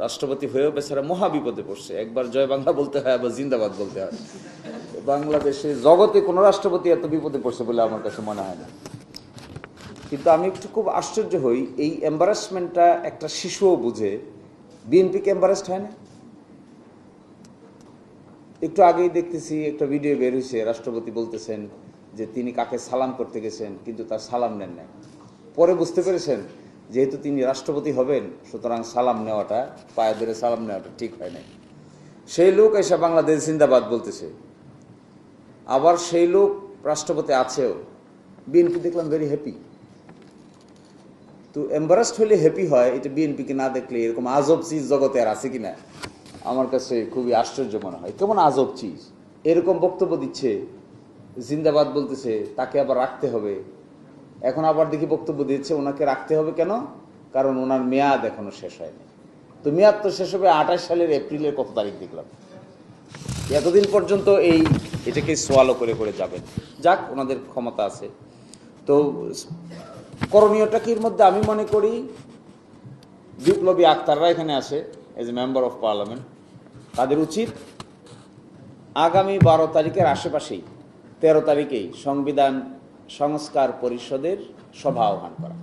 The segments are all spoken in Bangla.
রাষ্ট্রপতি হয়েও বেচারা মহা বিপদে পড়ছে। একবার জয় বাংলা বলতে হয়, আবার জিন্দাবাদ বলতে হয়। বাংলাদেশে জগতে কোনো রাষ্ট্রপতি এত বিপদে পড়ছে বলে আমার কাছে মনে হয় না। কিন্তু আমি একটু খুব আশ্চর্য হই, এই এম্বারাসমেন্টটা একটা শিশুও বুঝে। বিএনপিকে এম্বারাসড হয় না? একটু আগেই দেখতেছি একটা ভিডিও বের হয়েছে, রাষ্ট্রপতি বলতেছেন যে তিনি কাকে সালাম করতে গেছেন কিন্তু তার সালাম নেন নাই। পরে বুঝতে পেরেছেন যেহেতু তিনি রাষ্ট্রপতি হবেন, সুতরাং সালাম নেওয়াটা, পায়ে ধরে সালাম নেওয়াটা ঠিক হয় নাই। সেই লোক এসে বাংলাদেশ জিন্দাবাদ বলতেছে, আবার সেই লোক রাষ্ট্রপতি আছেও। বিএনপি দেখলাম ভেরি হ্যাপি। তো এম্বারাসড হলে হ্যাপি হয়, এটা বিএনপিকে না দেখলে এরকম আজব চিজ জগতে আর আছে কিনা আমার কাছে খুবই আশ্চর্য মনে হয়। কেমন আজব চিজ, এরকম বক্তব্য দিচ্ছে, জিন্দাবাদ বলতেছে, তাকে আবার রাখতে হবে। এখন আবার দেখি বক্তব্য দিচ্ছে ওনাকে রাখতে হবে কেন, কারণ ওনার মেয়াদ এখনো শেষ হয়নি। তো মেয়াদ তো শেষ হবে 28 সালের এপ্রিলের কত তারিখ দেখলাম। এতদিন পর্যন্ত এটাকে সোয়ালো করে করে যাবেন। যাক, ওনাদের ক্ষমতা আছে। তো করণীয়টা কির মধ্যে আমি মনে করি বিপ্লবী আক্তাররা এখানে আসে as a member of parliament, তাদের উচিত আগামী 12 তারিখের আশেপাশেই 13 তারিখেই সংবিধান সংস্কার পরিষদের সভা আহ্বান করা।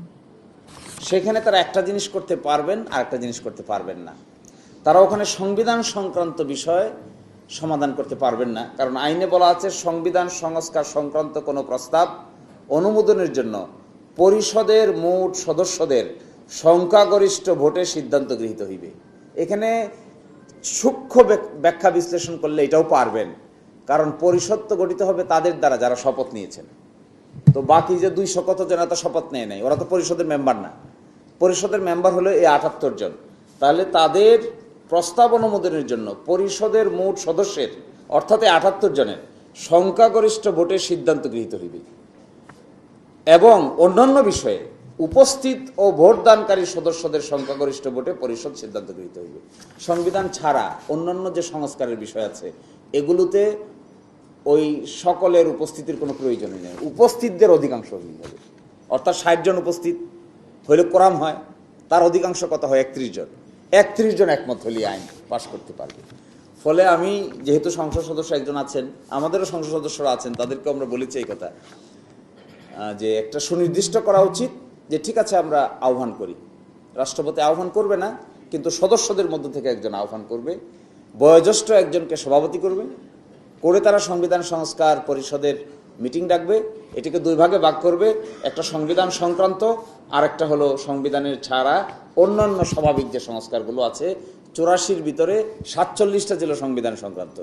সেখানে তারা একটা জিনিস করতে পারবেন আর একটা জিনিস করতে পারবেন না। তারা ওখানে সংবিধান সংক্রান্ত বিষয় সমাধান করতে পারবেন না, কারণ আইনে বলা আছে সংবিধান সংস্কার সংক্রান্ত কোনো প্রস্তাব অনুমোদনের জন্য পরিষদের মোট সদস্যদের সংখ্যাগরিষ্ঠ ভোটে সিদ্ধান্ত গৃহীত হইবে। এখানে সূক্ষ্ম ব্যাখ্যা বিশ্লেষণ করলে এটাও পারবেন, কারণ পরিষদ তো গঠিত হবে তাদের দ্বারা যারা শপথ নিয়েছেন। তো বাকি যে 200 কত জন তো শপথ নেয় নাই, ওরা তো পরিষদের মেম্বার না। পরিষদের মেম্বার হলো এই 78 জন। তাহলে তাদের প্রস্তাব অনুমোদনের জন্য পরিষদের মোট সদস্যের অর্থাৎ 78 জনের সংখ্যাগরিষ্ঠ ভোটে সিদ্ধান্ত গৃহীত হইবে এবং অন্যান্য বিষয়ে উপস্থিত ও ভোটদানকারী সদস্যদের সংখ্যাগরিষ্ঠ ভোটে পরিষদ সিদ্ধান্ত গৃহীত হইবে। সংবিধান ছাড়া অন্যান্য যে সংস্কারের বিষয় আছে এগুলোতে ওই সকলের উপস্থিতির কোনো প্রয়োজনই নেই, উপস্থিতদের অধিকাংশ হইতে হবে। অর্থাৎ 60 জন উপস্থিত হইলে কোরাম হয়, তার অধিকাংশ কত হয় 31 জন। 31 জন একমত হলে আইন পাশ করতে পারবে। ফলে আমি যেহেতু সংসদ সদস্য একজন আছেন, আমাদেরও সংসদ সদস্যরা আছেন, তাদেরকে আমরা বলেছি এই কথা যে একটা সুনির্দিষ্ট করা উচিত যে ঠিক আছে আমরা আহ্বান করি, রাষ্ট্রপতি আহ্বান করবে না কিন্তু সদস্যদের মধ্য থেকে একজন আহ্বান করবে, বয়োজ্যেষ্ঠ একজনকে সভাপতি করবে, করে তারা সংবিধান সংস্কার পরিষদের মিটিং ডাকবে। এটিকে 2 ভাগে ভাগ করবে, একটা সংবিধান সংক্রান্ত আর একটা হলো সংবিধানের ছাড়া অন্যান্য স্বাভাবিক যে সংস্কারগুলো আছে। 84-র ভিতরে 47টা ছিল সংবিধান সংক্রান্ত,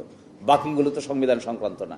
বাকিগুলো তো সংবিধান সংক্রান্ত না।